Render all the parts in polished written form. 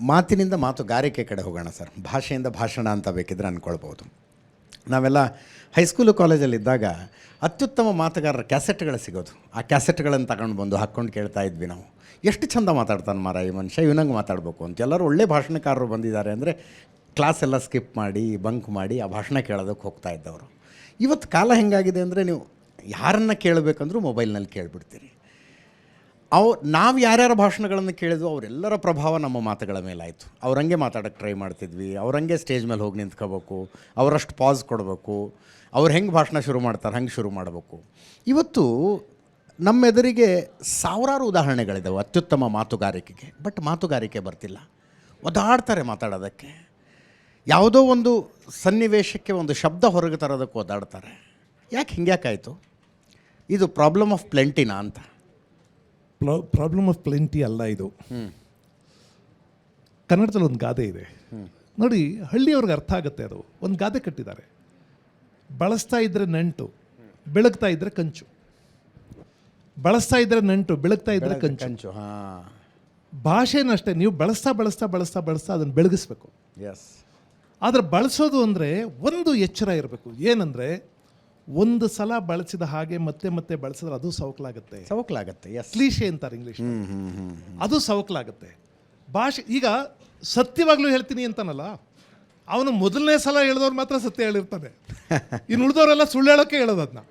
ಮಾತಿನಿಂದ ಮಾತುಗಾರಿಕೆ ಕಡೆ ಹೋಗೋಣ ಸರ್. ಭಾಷೆಯಿಂದ ಭಾಷಣ ಅಂತ ಬೇಕಿದ್ರೆ ಅಂದ್ಕೊಳ್ಬೋದು. ನಾವೆಲ್ಲ ಹೈಸ್ಕೂಲು ಕಾಲೇಜಲ್ಲಿದ್ದಾಗ ಅತ್ಯುತ್ತಮ ಮಾತುಗಾರರ ಕ್ಯಾಸೆಟ್ಗಳು ಸಿಗೋದು. ಆ ಕ್ಯಾಸೆಟ್ಗಳನ್ನು ತಗೊಂಡು ಬಂದು ಹಾಕ್ಕೊಂಡು ಕೇಳ್ತಾ ಇದ್ವಿ ನಾವು. ಎಷ್ಟು ಚಂದ ಮಾತಾಡ್ತಾನೆ ಮಾರ ಈ ಮನುಷ್ಯ, ಇವನಂಗೆ ಮಾತಾಡಬೇಕು ಅಂತ. ಎಲ್ಲರೂ ಒಳ್ಳೆ ಭಾಷಣಕಾರರು ಬಂದಿದ್ದಾರೆ ಅಂದರೆ ಕ್ಲಾಸೆಲ್ಲ ಸ್ಕಿಪ್ ಮಾಡಿ ಬಂಕ್ ಮಾಡಿ ಆ ಭಾಷಣ ಕೇಳೋದಕ್ಕೆ ಹೋಗ್ತಾ ಇದ್ದವರು. ಇವತ್ತು ಕಾಲ ಹೆಂಗಾಗಿದೆ ಅಂದರೆ ನೀವು ಯಾರನ್ನು ಕೇಳಬೇಕಂದ್ರೂ ಮೊಬೈಲ್ನಲ್ಲಿ ಕೇಳಿಬಿಡ್ತೀರಿ. ನಾವು ಯಾರ್ಯಾರ ಭಾಷಣಗಳನ್ನು ಕೇಳಿದ್ವು ಅವರೆಲ್ಲರ ಪ್ರಭಾವ ನಮ್ಮ ಮಾತುಗಳ ಮೇಲಾಯಿತು. ಅವ್ರಂಗೆ ಮಾತಾಡೋಕ್ಕೆ ಟ್ರೈ ಮಾಡ್ತಿದ್ವಿ, ಅವ್ರಂಗೆ ಸ್ಟೇಜ್ ಮೇಲೆ ಹೋಗಿ ನಿಂತ್ಕೋಬೇಕು, ಅವರಷ್ಟು ಪಾಸ್ ಕೊಡಬೇಕು, ಅವ್ರು ಹೆಂಗೆ ಭಾಷಣ ಶುರು ಮಾಡ್ತಾರೆ ಹಂಗೆ ಶುರು ಮಾಡಬೇಕು. ಇವತ್ತು ನಮ್ಮೆದುರಿಗೆ ಸಾವಿರಾರು ಉದಾಹರಣೆಗಳಿದ್ದಾವೆ ಅತ್ಯುತ್ತಮ ಮಾತುಗಾರಿಕೆಗೆ. ಬಟ್ ಮಾತುಗಾರಿಕೆ ಬರ್ತಿಲ್ಲ, ಒದ್ದಾಡ್ತಾರೆ ಮಾತಾಡೋದಕ್ಕೆ. ಯಾವುದೋ ಒಂದು ಸನ್ನಿವೇಶಕ್ಕೆ ಒಂದು ಶಬ್ದ ಹೊರಗೆ ತರೋದಕ್ಕೆ ಒದ್ದಾಡ್ತಾರೆ. ಯಾಕೆ ಹಿಂಗ್ಯಾಕಾಯಿತು? ಇದು ಪ್ರಾಬ್ಲಮ್ ಆಫ್ ಪ್ಲೆಂಟಿನಾ ಅಂತ? ಪ್ರಾಬ್ಲಮ್ ಆಫ್ ಪ್ಲೆಂಟಿ ಅಲ್ಲ ಇದು. ಕನ್ನಡದಲ್ಲಿ ಒಂದು ಗಾದೆ ಇದೆ ನೋಡಿ, ಹಳ್ಳಿಯವ್ರಿಗೆ ಅರ್ಥ ಆಗುತ್ತೆ. ಅದು ಒಂದು ಗಾದೆ ಕಟ್ಟಿದ್ದಾರೆ, ಬಳಸ್ತಾ ಇದ್ರೆ ನಂಟು, ಬೆಳಗ್ತಾ ಇದ್ರೆ ಕಂಚು. ಬಳಸ್ತಾ ಇದ್ರೆ ನಂಟು, ಬೆಳಗ್ತಾ ಇದ್ರೆ ಕಂಚು. ಭಾಷೆನಷ್ಟೇ, ನೀವು ಬಳಸ್ತಾ ಬಳಸ್ತಾ ಬಳಸ್ತಾ ಬಳಸ್ತಾ ಅದನ್ನು ಬೆಳಗಿಸ್ಬೇಕು. ಎಸ್. ಆದರೆ ಬಳಸೋದು ಅಂದರೆ ಒಂದು ಎಚ್ಚರ ಇರಬೇಕು. ಏನಂದರೆ ಒಂದು ಸಲ ಬಳಸಿದ ಹಾಗೆ ಮತ್ತೆ ಮತ್ತೆ ಬಳಸಿದ್ರೆ ಅದು ಸವಕಲಾಗುತ್ತೆ. ಎಸ್, ಕ್ಲೀಶೆ ಅಂತಾರೆ ಇಂಗ್ಲೀಷ್. ಅದು ಸವಕಲಾಗುತ್ತೆ. ಭಾಷೆ ಈಗ ಸತ್ಯವಾಗ್ಲೂ ಹೇಳ್ತೀನಿ ಅಂತಾನಲ್ಲ, ಅವನು ಮೊದಲನೇ ಸಲ ಹೇಳಿದವ್ರು ಮಾತ್ರ ಸತ್ಯ ಹೇಳಿರ್ತಾನೆ, ಇನ್ನು ಉಳಿದವರೆಲ್ಲ ಸುಳ್ಳು ಹೇಳೋಕ್ಕೆ ಹೇಳೋದು ಅದನ್ನ.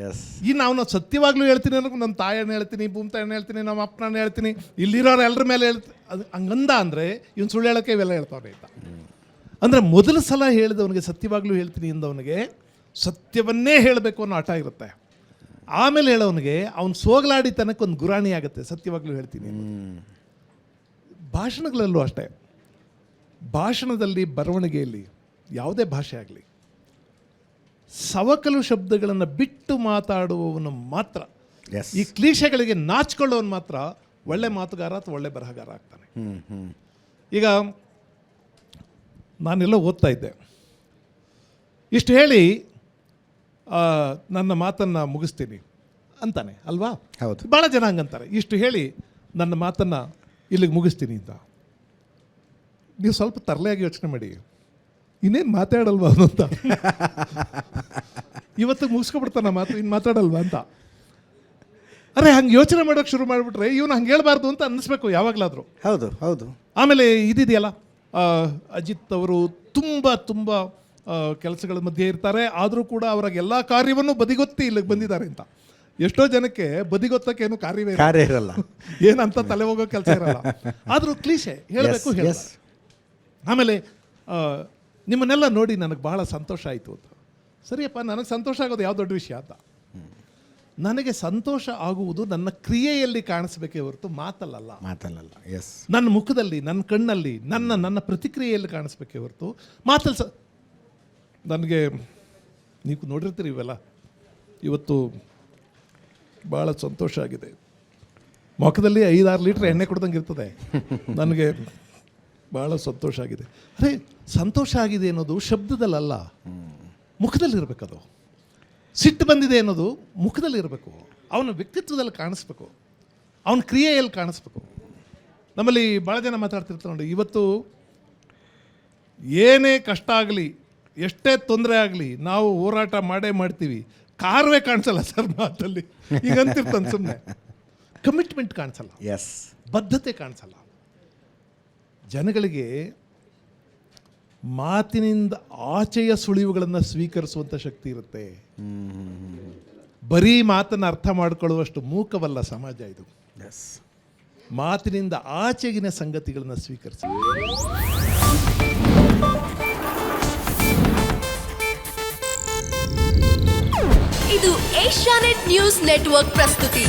ಎಸ್. ಇನ್ನು ಅವನು ಸತ್ಯವಾಗ್ಲೂ ಹೇಳ್ತೀನಿ ಅನ್ನೋಕೆ ನಮ್ಮ ತಾಯಣ್ಣ ಹೇಳ್ತೀನಿ, ಭೂಮಿತಾಯಣ್ಣ ಹೇಳ್ತೀನಿ, ನಮ್ಮ ಅಪ್ಪನ ಹೇಳ್ತೀನಿ, ಇಲ್ಲಿರೋರು ಎಲ್ಲರ ಮೇಲೆ ಅದು ಹಂಗಂದ ಅಂದರೆ ಇವ್ನು ಸುಳ್ಳು ಹೇಳೋಕ್ಕೆ ಇವೆಲ್ಲ ಹೇಳ್ತಾವ್ರೆ ಅಂತ. ಅಂದರೆ ಮೊದಲ ಸಲ ಹೇಳಿದವನಿಗೆ ಸತ್ಯವಾಗ್ಲೂ ಹೇಳ್ತೀನಿ ಅಂದವನಿಗೆ ಸತ್ಯವನ್ನೇ ಹೇಳಬೇಕು ಅನ್ನೋ ಹಠ ಇರುತ್ತೆ. ಆಮೇಲೆ ಹೇಳೋವನಿಗೆ ಅವ್ನು ಸೋಗಲಾಡಿ ತನಕ್ಕೊಂದು ಗುರಾಣಿ ಆಗುತ್ತೆ, ಸತ್ಯವಾಗ್ಲೂ ಹೇಳ್ತೀನಿ. ಭಾಷಣಗಳಲ್ಲೂ ಅಷ್ಟೇ. ಭಾಷಣದಲ್ಲಿ, ಬರವಣಿಗೆಯಲ್ಲಿ, ಯಾವುದೇ ಭಾಷೆ ಆಗಲಿ, ಸವಕಲು ಶಬ್ದಗಳನ್ನು ಬಿಟ್ಟು ಮಾತಾಡುವವನು ಮಾತ್ರ, ಈ ಕ್ಲೀಶೆಗಳಿಗೆ ನಾಚಿಕೊಳ್ಳೋನು ಮಾತ್ರ ಒಳ್ಳೆ ಮಾತುಗಾರ ಅಥವಾ ಒಳ್ಳೆ ಬರಹಗಾರ ಆಗ್ತಾನೆ. ಈಗ ನಾನೆಲ್ಲ ಓದ್ತಾ ಇದ್ದೆ, ಇಷ್ಟು ಹೇಳಿ ನನ್ನ ಮಾತನ್ನು ಮುಗಿಸ್ತೀನಿ ಅಂತಾನೆ ಅಲ್ವಾ? ಹೌದು. ಭಾಳ ಜನ ಹಂಗಂತಾರೆ, ಇಷ್ಟು ಹೇಳಿ ನನ್ನ ಮಾತನ್ನು ಇಲ್ಲಿಗೆ ಮುಗಿಸ್ತೀನಿ ಅಂತ. ನೀವು ಸ್ವಲ್ಪ ತರಲೆಯಾಗಿ ಯೋಚನೆ ಮಾಡಿ, ಇನ್ನೇನು ಮಾತಾಡಲ್ವಾ ಅಂತ. ಇವತ್ತು ಮುಗಿಸ್ಕೊಬಿಡ್ತಾನ ಮಾತು, ಇನ್ನು ಮಾತಾಡಲ್ವಾ ಅಂತ. ಅರೆ ಹಂಗೆ ಯೋಚನೆ ಮಾಡೋಕ್ಕೆ ಶುರು ಮಾಡಿಬಿಟ್ರೆ ಇವನು ಹಂಗೆ ಹೇಳ್ಬಾರ್ದು ಅಂತ ಅನ್ನಿಸ್ಬೇಕು ಯಾವಾಗಲಾದರೂ. ಹೌದು ಹೌದು. ಆಮೇಲೆ ಇದಿದೆಯಲ್ಲ, ಅಜಿತ್ ಅವರು ತುಂಬ ತುಂಬ ಕೆಲಸಗಳ ಮಧ್ಯೆ ಇರ್ತಾರೆ, ಆದರೂ ಕೂಡ ಅವ್ರಿಗೆ ಎಲ್ಲ ಕಾರ್ಯವನ್ನು ಬದಿಗೊತ್ತಿ ಇಲ್ಲಿಗೆ ಬಂದಿದ್ದಾರೆ ಅಂತ. ಎಷ್ಟೋ ಜನಕ್ಕೆ ಬದಿಗೊತ್ತಕ್ಕೆ ಏನು ಕಾರ್ಯವೇ ಇರಲ್ಲ, ಏನಂತ ತಲೆ ಹೋಗೋ ಕೆಲಸ ಇರಲ್ಲ, ಆದರೂ ಕ್ಲೀಶೆ ಹೇಳಬೇಕು ಹೇಳ. ಆಮೇಲೆ ನಿಮ್ಮನ್ನೆಲ್ಲ ನೋಡಿ ನನಗೆ ಭಾಳ ಸಂತೋಷ ಆಯಿತು ಅಂತ. ಸರಿಯಪ್ಪ, ನನಗೆ ಸಂತೋಷ ಆಗೋದು ಯಾವ ದೊಡ್ಡ ವಿಷಯ ಅಂತ. ನನಗೆ ಸಂತೋಷ ಆಗುವುದು ನನ್ನ ಕ್ರಿಯೆಯಲ್ಲಿ ಕಾಣಿಸ್ಬೇಕೇ ಹೊರತು ಮಾತಲ್ಲ. ಎಸ್. ನನ್ನ ಮುಖದಲ್ಲಿ, ನನ್ನ ಕಣ್ಣಲ್ಲಿ, ನನ್ನ ಪ್ರತಿಕ್ರಿಯೆಯಲ್ಲಿ ಕಾಣಿಸ್ಬೇಕೇ ಹೊರತು ಮಾತಲ್ಲಿ ನನಗೆ ನೀವು ನೋಡಿರ್ತೀರಿ ಇವೆಲ್ಲ. ಇವತ್ತು ಭಾಳ ಸಂತೋಷ ಆಗಿದೆ, ಮುಖದಲ್ಲಿ 5-6 ಲೀಟ್ರ್ ಎಣ್ಣೆ ಕುಡ್ದಂಗೆ ಇರ್ತದೆ. ನನಗೆ ಭಾಳ ಸಂತೋಷ ಆಗಿದೆ. ಅರೆ ಸಂತೋಷ ಆಗಿದೆ ಅನ್ನೋದು ಶಬ್ದದಲ್ಲ, ಮುಖದಲ್ಲಿರಬೇಕದು. ಸಿಟ್ಟು ಬಂದಿದೆ ಅನ್ನೋದು ಮುಖದಲ್ಲಿರಬೇಕು, ಅವನ ವ್ಯಕ್ತಿತ್ವದಲ್ಲಿ ಕಾಣಿಸ್ಬೇಕು, ಅವನ ಕ್ರಿಯೆಯಲ್ಲಿ ಕಾಣಿಸ್ಬೇಕು. ನಮ್ಮಲ್ಲಿ ಭಾಳ ಜನ ಮಾತಾಡ್ತಿರ್ತಾರೆ ನೋಡಿ, ಇವತ್ತು ಏನೇ ಕಷ್ಟ ಆಗಲಿ, ಎಷ್ಟೇ ತೊಂದರೆ ಆಗಲಿ, ನಾವು ಹೋರಾಟ ಮಾಡೇ ಮಾಡ್ತೀವಿ, ಕಾರ್ವೇ ಕಾಣಿಸಲ್ಲ ಸರ್ ಮಾತಲ್ಲಿ. ಈಗ ಅಂತಿರ್ತಾನೆ ಸುಮ್ಮನೆ, ಕಮಿಟ್ಮೆಂಟ್ ಕಾಣಿಸಲ್ಲ, ಎಸ್, ಬದ್ಧತೆ ಕಾಣಿಸಲ್ಲ. ಜನಗಳಿಗೆ ಮಾತಿನಿಂದ ಆಚೆಯ ಸುಳಿವುಗಳನ್ನು ಸ್ವೀಕರಿಸುವಂಥ ಶಕ್ತಿ ಇರುತ್ತೆ. ಬರೀ ಮಾತನ್ನು ಅರ್ಥ ಮಾಡಿಕೊಳ್ಳುವಷ್ಟು ಮೂಕವಲ್ಲ ಸಮಾಜ ಇದು. ಮಾತಿನಿಂದ ಆಚೆಗಿನ ಸಂಗತಿಗಳನ್ನು ಸ್ವೀಕರಿಸಿ. ಇದು ಏಷ್ಯಾನೆಟ್ ನ್ಯೂಸ್ ನೆಟ್ವರ್ಕ್ ಪ್ರಸ್ತುತಿ.